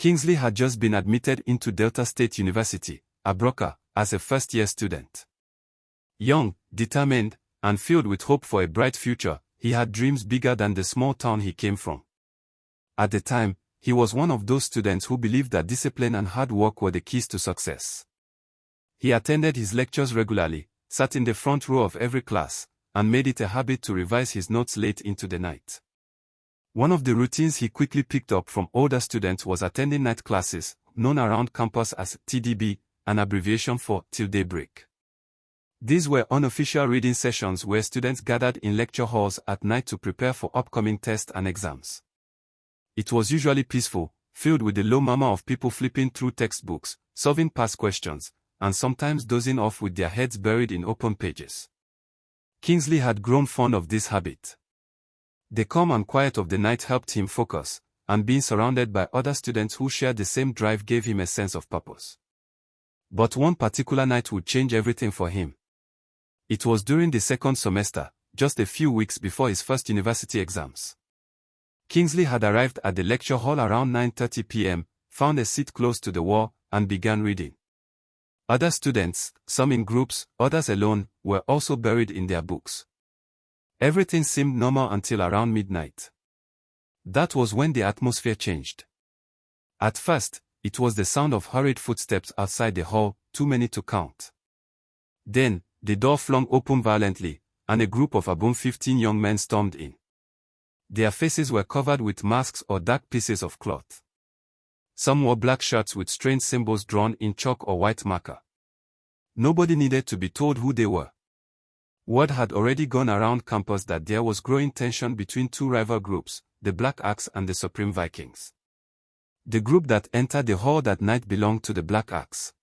Kingsley had just been admitted into Delta State University, Abraka, as a first-year student. Young, determined, and filled with hope for a bright future, he had dreams bigger than the small town he came from. At the time, he was one of those students who believed that discipline and hard work were the keys to success. He attended his lectures regularly, sat in the front row of every class, and made it a habit to revise his notes late into the night. One of the routines he quickly picked up from older students was attending night classes, known around campus as TDB, an abbreviation for Till Daybreak. These were unofficial reading sessions where students gathered in lecture halls at night to prepare for upcoming tests and exams. It was usually peaceful, filled with the low murmur of people flipping through textbooks, solving past questions, and sometimes dozing off with their heads buried in open pages. Kingsley had grown fond of this habit. The calm and quiet of the night helped him focus, and being surrounded by other students who shared the same drive gave him a sense of purpose. But one particular night would change everything for him. It was during the second semester, just a few weeks before his first university exams. Kingsley had arrived at the lecture hall around 9:30 p.m., found a seat close to the wall, and began reading. Other students, some in groups, others alone, were also buried in their books. Everything seemed normal until around midnight. That was when the atmosphere changed. At first, it was the sound of hurried footsteps outside the hall, too many to count. Then, the door flung open violently, and a group of about 15 young men stormed in. Their faces were covered with masks or dark pieces of cloth. Some wore black shirts with strange symbols drawn in chalk or white marker. Nobody needed to be told who they were. Word had already gone around campus that there was growing tension between two rival groups, the Black Axe and the Supreme Vikings. The group that entered the hall that night belonged to the Black Axe.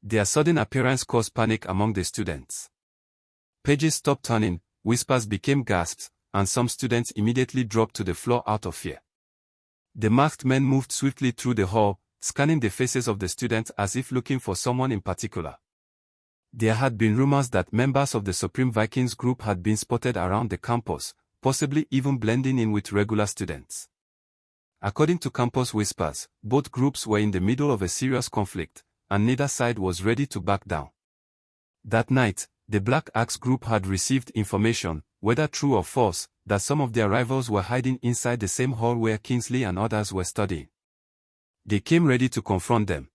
Their sudden appearance caused panic among the students. Pages stopped turning, whispers became gasps, and some students immediately dropped to the floor out of fear. The masked men moved swiftly through the hall, scanning the faces of the students as if looking for someone in particular. There had been rumors that members of the Supreme Vikings group had been spotted around the campus, possibly even blending in with regular students. According to campus whispers, both groups were in the middle of a serious conflict, and neither side was ready to back down. That night, the Black Axe group had received information, whether true or false, that some of their rivals were hiding inside the same hall where Kingsley and others were studying. They came ready to confront them.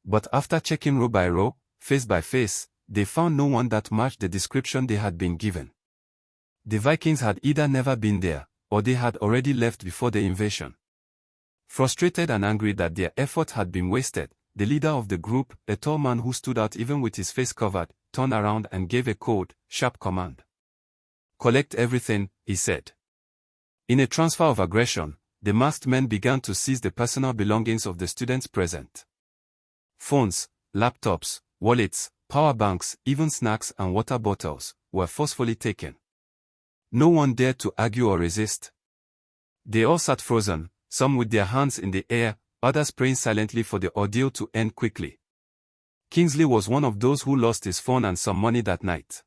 But after checking row by row, face by face, they found no one that matched the description they had been given. The Vikings had either never been there, or they had already left before the invasion. Frustrated and angry that their effort had been wasted, the leader of the group, a tall man who stood out even with his face covered, turned around and gave a cold, sharp command. "Collect everything," he said. In a transfer of aggression, the masked men began to seize the personal belongings of the students present. Phones, laptops, wallets, power banks, even snacks and water bottles were forcefully taken. No one dared to argue or resist. They all sat frozen, some with their hands in the air, others praying silently for the ordeal to end quickly. Kingsley was one of those who lost his phone and some money that night.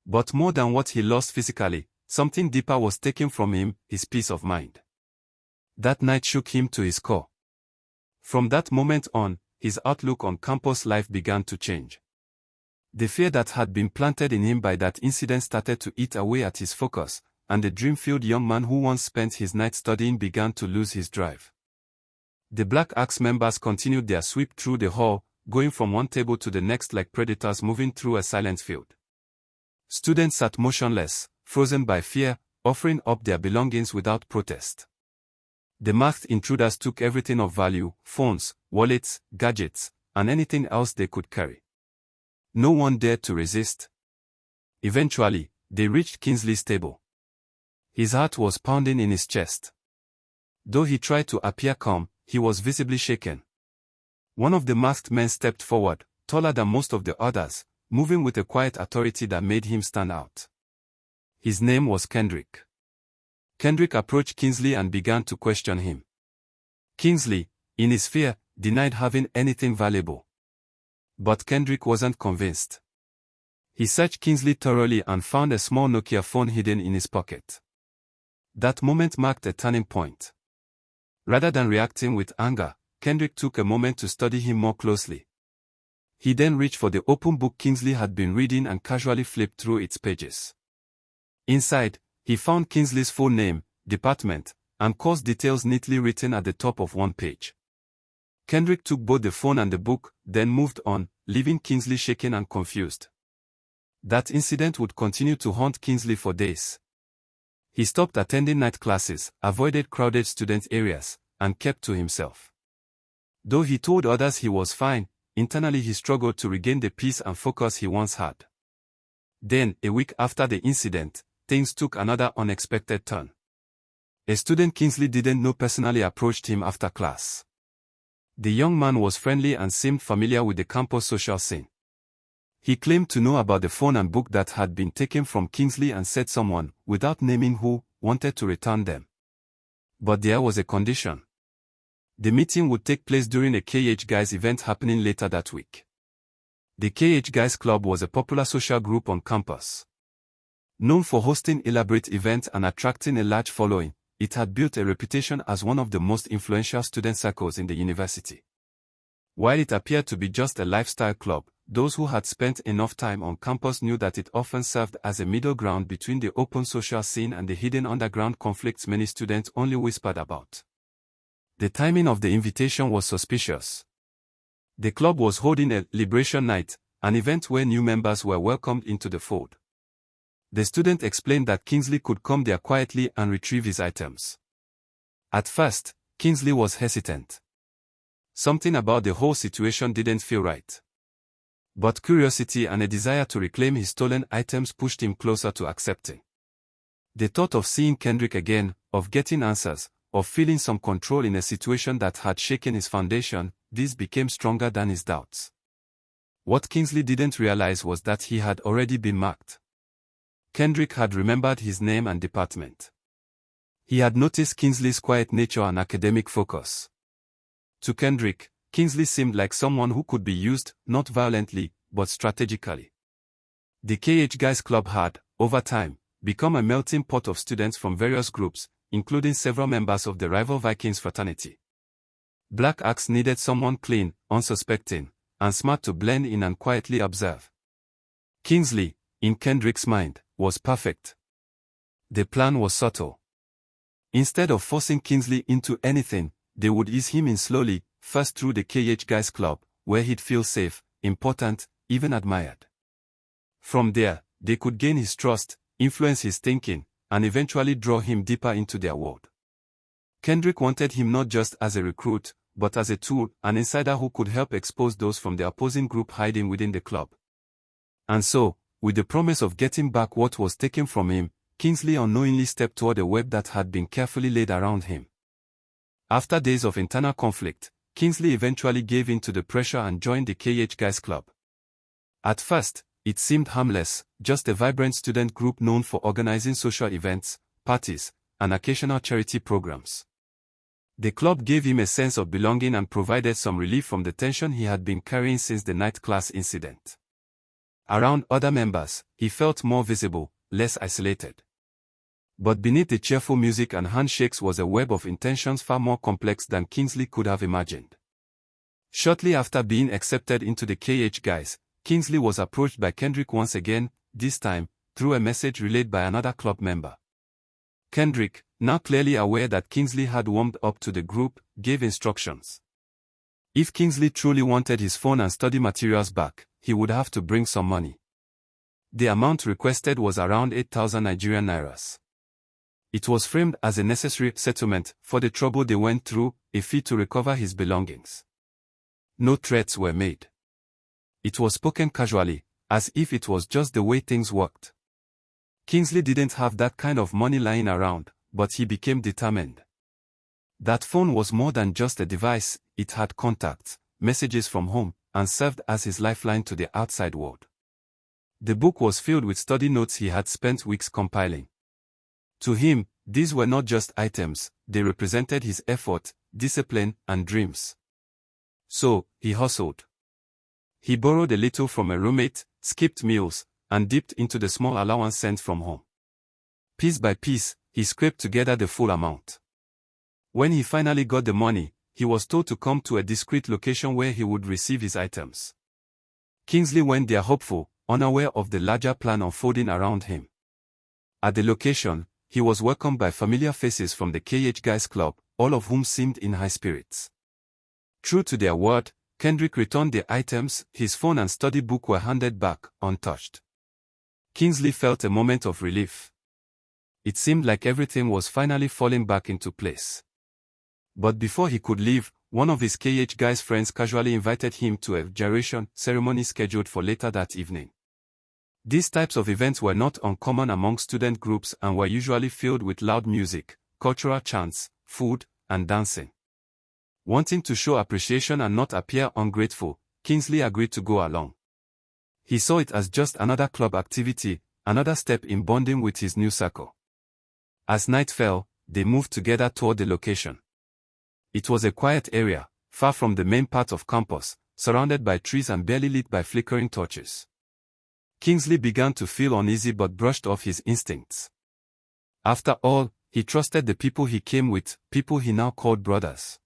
But more than what he lost physically, something deeper was taken from him, his peace of mind. That night shook him to his core. From that moment on, his outlook on campus life began to change. The fear that had been planted in him by that incident started to eat away at his focus, and the dream-filled young man who once spent his night studying began to lose his drive. The Black Axe members continued their sweep through the hall, going from one table to the next like predators moving through a silent field. Students sat motionless, frozen by fear, offering up their belongings without protest. The masked intruders took everything of value, phones, wallets, gadgets, and anything else they could carry. No one dared to resist. Eventually, they reached Kingsley's table. His heart was pounding in his chest. Though he tried to appear calm, he was visibly shaken. One of the masked men stepped forward, taller than most of the others, moving with a quiet authority that made him stand out. His name was Kendrick. Kendrick approached Kingsley and began to question him. Kingsley, in his fear, denied having anything valuable. But Kendrick wasn't convinced. He searched Kingsley thoroughly and found a small Nokia phone hidden in his pocket. That moment marked a turning point. Rather than reacting with anger, Kendrick took a moment to study him more closely. He then reached for the open book Kingsley had been reading and casually flipped through its pages. Inside, he found Kingsley's full name, department, and course details neatly written at the top of one page. Kendrick took both the phone and the book, then moved on, leaving Kingsley shaken and confused. That incident would continue to haunt Kingsley for days. He stopped attending night classes, avoided crowded student areas, and kept to himself. Though he told others he was fine, internally he struggled to regain the peace and focus he once had. Then, a week after the incident, things took another unexpected turn. A student Kingsley didn't know personally approached him after class. The young man was friendly and seemed familiar with the campus social scene. He claimed to know about the phone and book that had been taken from Kingsley and said someone, without naming who, wanted to return them. But there was a condition. The meeting would take place during a KH Guys event happening later that week. The KH Guys Club was a popular social group on campus. Known for hosting elaborate events and attracting a large following, it had built a reputation as one of the most influential student circles in the university. While it appeared to be just a lifestyle club, those who had spent enough time on campus knew that it often served as a middle ground between the open social scene and the hidden underground conflicts many students only whispered about. The timing of the invitation was suspicious. The club was holding a Liberation Night, an event where new members were welcomed into the fold. The student explained that Kingsley could come there quietly and retrieve his items. At first, Kingsley was hesitant. Something about the whole situation didn't feel right. But curiosity and a desire to reclaim his stolen items pushed him closer to accepting. The thought of seeing Kendrick again, of getting answers, of feeling some control in a situation that had shaken his foundation, this became stronger than his doubts. What Kingsley didn't realize was that he had already been marked. Kendrick had remembered his name and department. He had noticed Kingsley's quiet nature and academic focus. To Kendrick, Kingsley seemed like someone who could be used, not violently, but strategically. The KH Guys Club had, over time, become a melting pot of students from various groups, including several members of the rival Vikings fraternity. Black Axe needed someone clean, unsuspecting, and smart to blend in and quietly observe. Kingsley, in Kendrick's mind, was perfect. The plan was subtle. Instead of forcing Kingsley into anything, they would ease him in slowly, first through the KH Guys Club, where he'd feel safe, important, even admired. From there, they could gain his trust, influence his thinking, and eventually draw him deeper into their world. Kendrick wanted him not just as a recruit, but as a tool, an insider who could help expose those from the opposing group hiding within the club. And so, with the promise of getting back what was taken from him, Kingsley unknowingly stepped toward a web that had been carefully laid around him. After days of internal conflict, Kingsley eventually gave in to the pressure and joined the KH Guys Club. At first, it seemed harmless, just a vibrant student group known for organizing social events, parties, and occasional charity programs. The club gave him a sense of belonging and provided some relief from the tension he had been carrying since the night class incident. Around other members, he felt more visible, less isolated. But beneath the cheerful music and handshakes was a web of intentions far more complex than Kingsley could have imagined. Shortly after being accepted into the KH Guys, Kingsley was approached by Kendrick once again, this time, through a message relayed by another club member. Kendrick, now clearly aware that Kingsley had warmed up to the group, gave instructions. If Kingsley truly wanted his phone and study materials back, he would have to bring some money. The amount requested was around 8,000 Nigerian nairas. It was framed as a necessary settlement for the trouble they went through, a fee to recover his belongings. No threats were made. It was spoken casually, as if it was just the way things worked. Kingsley didn't have that kind of money lying around, but he became determined. That phone was more than just a device, it had contacts, messages from home, and served as his lifeline to the outside world. The book was filled with study notes he had spent weeks compiling. To him, these were not just items, they represented his effort, discipline, and dreams. So, he hustled. He borrowed a little from a roommate, skipped meals, and dipped into the small allowance sent from home. Piece by piece, he scraped together the full amount. When he finally got the money, he was told to come to a discreet location where he would receive his items. Kingsley went there hopeful, unaware of the larger plan unfolding around him. At the location, he was welcomed by familiar faces from the KH Guys Club, all of whom seemed in high spirits. True to their word, Kendrick returned the items. His phone and study book were handed back, untouched. Kingsley felt a moment of relief. It seemed like everything was finally falling back into place. But before he could leave, one of his KH Guys friends casually invited him to a gyration ceremony scheduled for later that evening. These types of events were not uncommon among student groups and were usually filled with loud music, cultural chants, food, and dancing. Wanting to show appreciation and not appear ungrateful, Kingsley agreed to go along. He saw it as just another club activity, another step in bonding with his new circle. As night fell, they moved together toward the location. It was a quiet area, far from the main part of campus, surrounded by trees and barely lit by flickering torches. Kingsley began to feel uneasy but brushed off his instincts. After all, he trusted the people he came with, people he now called brothers.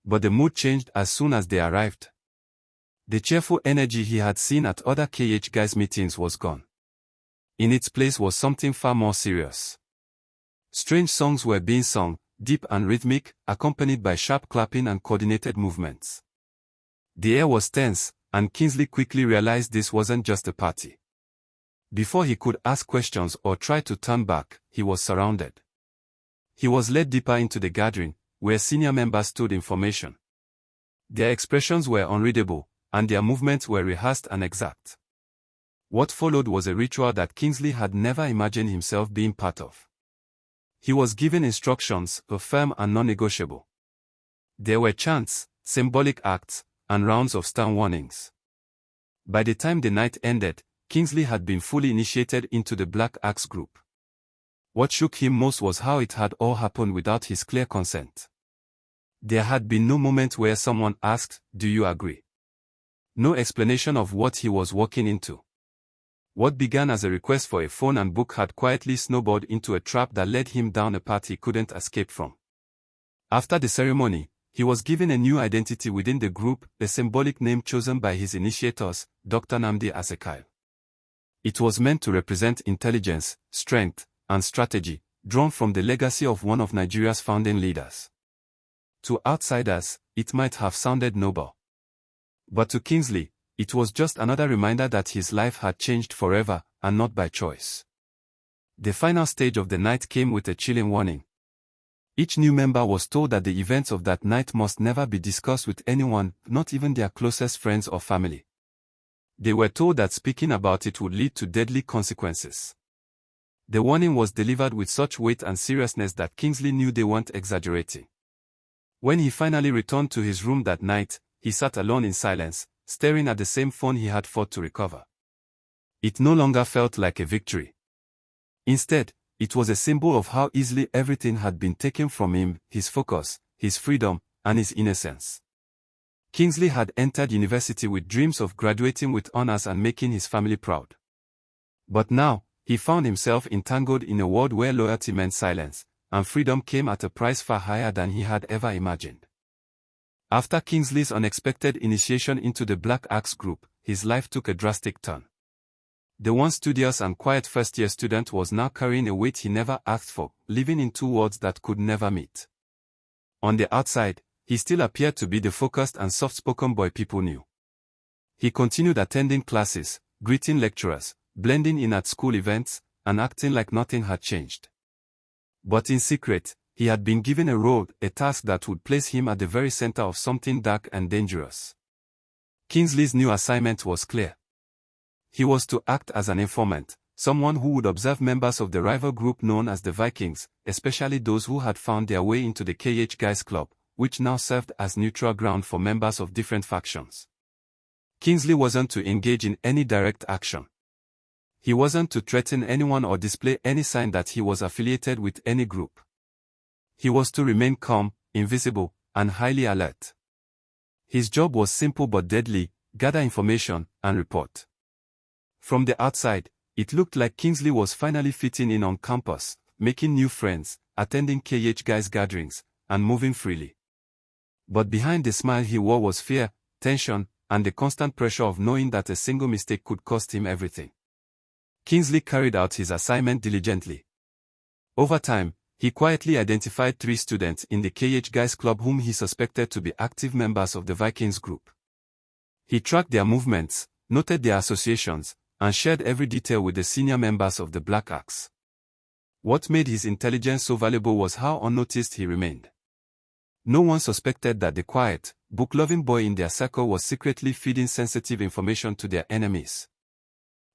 But the mood changed as soon as they arrived. The cheerful energy he had seen at other KH Guys meetings was gone. In its place was something far more serious. Strange songs were being sung, deep and rhythmic, accompanied by sharp clapping and coordinated movements. The air was tense, and Kingsley quickly realized this wasn't just a party. Before he could ask questions or try to turn back, he was surrounded. He was led deeper into the gathering, where senior members stood in formation. Their expressions were unreadable, and their movements were rehearsed and exact. What followed was a ritual that Kingsley had never imagined himself being part of. He was given instructions, firm and non-negotiable. There were chants, symbolic acts, and rounds of stern warnings. By the time the night ended, Kingsley had been fully initiated into the Black Axe group. What shook him most was how it had all happened without his clear consent. There had been no moment where someone asked, "Do you agree?" No explanation of what he was walking into. What began as a request for a phone and book had quietly snowballed into a trap that led him down a path he couldn't escape from. After the ceremony, he was given a new identity within the group, a symbolic name chosen by his initiators, Dr. Nnamdi Azikiwe. It was meant to represent intelligence, strength, and strategy, drawn from the legacy of one of Nigeria's founding leaders. To outsiders, it might have sounded noble. But to Kingsley, it was just another reminder that his life had changed forever, and not by choice. The final stage of the night came with a chilling warning. Each new member was told that the events of that night must never be discussed with anyone, not even their closest friends or family. They were told that speaking about it would lead to deadly consequences. The warning was delivered with such weight and seriousness that Kingsley knew they weren't exaggerating. When he finally returned to his room that night, he sat alone in silence, staring at the same phone he had fought to recover. It no longer felt like a victory. Instead, it was a symbol of how easily everything had been taken from him, his focus, his freedom, and his innocence. Kingsley had entered university with dreams of graduating with honors and making his family proud. But now, he found himself entangled in a world where loyalty meant silence, and freedom came at a price far higher than he had ever imagined. After Kingsley's unexpected initiation into the Black Axe group, his life took a drastic turn. The once studious and quiet first-year student was now carrying a weight he never asked for, living in two worlds that could never meet. On the outside, he still appeared to be the focused and soft-spoken boy people knew. He continued attending classes, greeting lecturers, blending in at school events, and acting like nothing had changed. But in secret, he had been given a role, a task that would place him at the very center of something dark and dangerous. Kingsley's new assignment was clear. He was to act as an informant, someone who would observe members of the rival group known as the Vikings, especially those who had found their way into the KH Guys Club, which now served as neutral ground for members of different factions. Kingsley wasn't to engage in any direct action. He wasn't to threaten anyone or display any sign that he was affiliated with any group. He was to remain calm, invisible, and highly alert. His job was simple but deadly: gather information and report. From the outside, it looked like Kingsley was finally fitting in on campus, making new friends, attending KH Guys gatherings, and moving freely. But behind the smile he wore was fear, tension, and the constant pressure of knowing that a single mistake could cost him everything. Kingsley carried out his assignment diligently. Over time, he quietly identified 3 students in the KH Guys Club whom he suspected to be active members of the Vikings group. He tracked their movements, noted their associations, and shared every detail with the senior members of the Black Axe. What made his intelligence so valuable was how unnoticed he remained. No one suspected that the quiet, book-loving boy in their circle was secretly feeding sensitive information to their enemies.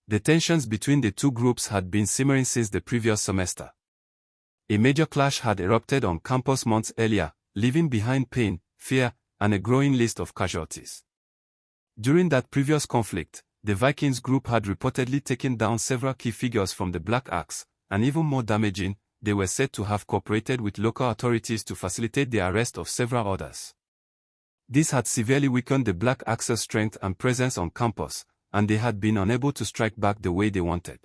The tensions between the 2 groups had been simmering since the previous semester. A major clash had erupted on campus months earlier, leaving behind pain, fear, and a growing list of casualties. During that previous conflict, the Vikings group had reportedly taken down several key figures from the Black Axe, and even more damaging, they were said to have cooperated with local authorities to facilitate the arrest of several others. This had severely weakened the Black Axe's strength and presence on campus, and they had been unable to strike back the way they wanted.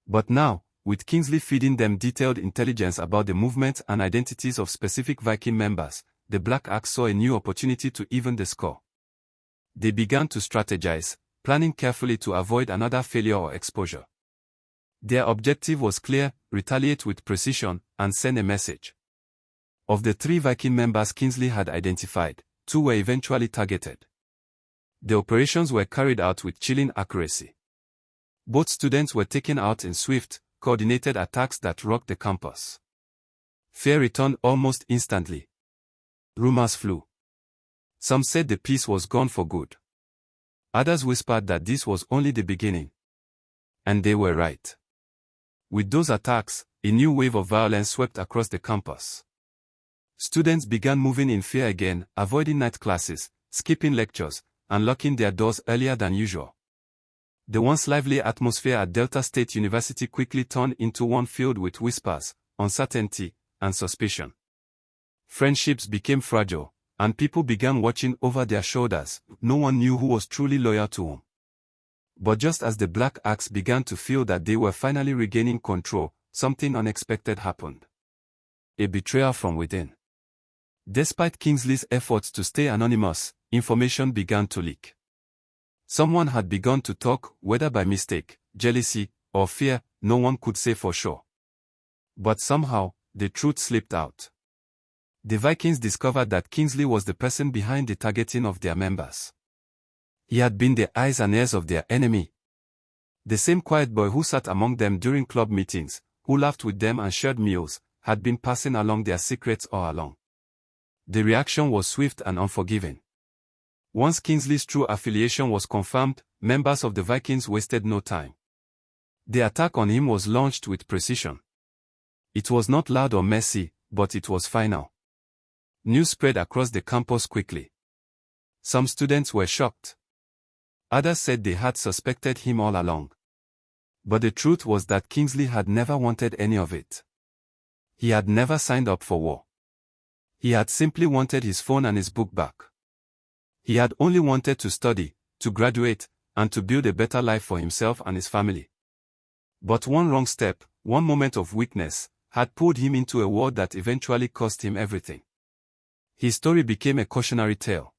But now, with Kingsley feeding them detailed intelligence about the movements and identities of specific Viking members, the Black Axe saw a new opportunity to even the score. They began to strategize, planning carefully to avoid another failure or exposure. Their objective was clear: retaliate with precision, and send a message. Of the 3 Viking members Kingsley had identified, 2 were eventually targeted. The operations were carried out with chilling accuracy. Both students were taken out in swift, coordinated attacks that rocked the campus. Fear returned almost instantly. Rumors flew. Some said the peace was gone for good. Others whispered that this was only the beginning. And they were right. With those attacks, a new wave of violence swept across the campus. Students began moving in fear again, avoiding night classes, skipping lectures, and locking their doors earlier than usual. The once lively atmosphere at Delta State University quickly turned into one filled with whispers, uncertainty, and suspicion. Friendships became fragile, and people began watching over their shoulders. No one knew who was truly loyal to whom. But just as the Black Axe began to feel that they were finally regaining control, something unexpected happened. A betrayal from within. Despite Kingsley's efforts to stay anonymous, information began to leak. Someone had begun to talk, whether by mistake, jealousy, or fear, no one could say for sure. But somehow, the truth slipped out. The Vikings discovered that Kingsley was the person behind the targeting of their members. He had been the eyes and ears of their enemy. The same quiet boy who sat among them during club meetings, who laughed with them and shared meals, had been passing along their secrets all along. The reaction was swift and unforgiving. Once Kingsley's true affiliation was confirmed, members of the Vikings wasted no time. The attack on him was launched with precision. It was not loud or messy, but it was final. News spread across the campus quickly. Some students were shocked. Others said they had suspected him all along. But the truth was that Kingsley had never wanted any of it. He had never signed up for war. He had simply wanted his phone and his book back. He had only wanted to study, to graduate, and to build a better life for himself and his family. But one wrong step, one moment of weakness, had pulled him into a war that eventually cost him everything. His story became a cautionary tale.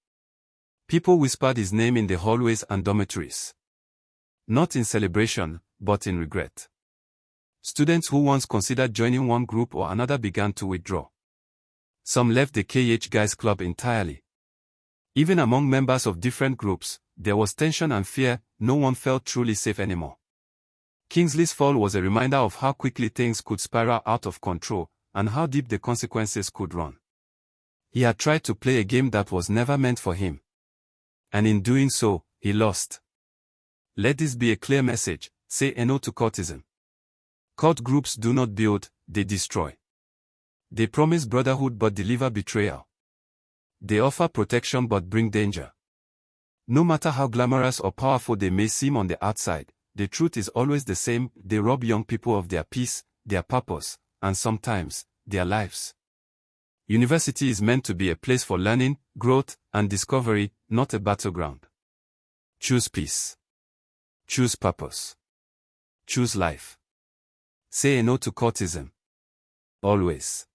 People whispered his name in the hallways and dormitories. Not in celebration, but in regret. Students who once considered joining one group or another began to withdraw. Some left the KH Guys Club entirely. Even among members of different groups, there was tension and fear. No one felt truly safe anymore. Kingsley's fall was a reminder of how quickly things could spiral out of control, and how deep the consequences could run. He had tried to play a game that was never meant for him. And in doing so, he lost. Let this be a clear message: say no to cultism. Cult groups do not build, they destroy. They promise brotherhood but deliver betrayal. They offer protection but bring danger. No matter how glamorous or powerful they may seem on the outside, the truth is always the same: they rob young people of their peace, their purpose, and sometimes, their lives. University is meant to be a place for learning, growth, and discovery, not a battleground. Choose peace. Choose purpose. Choose life. Say no to cultism. Always.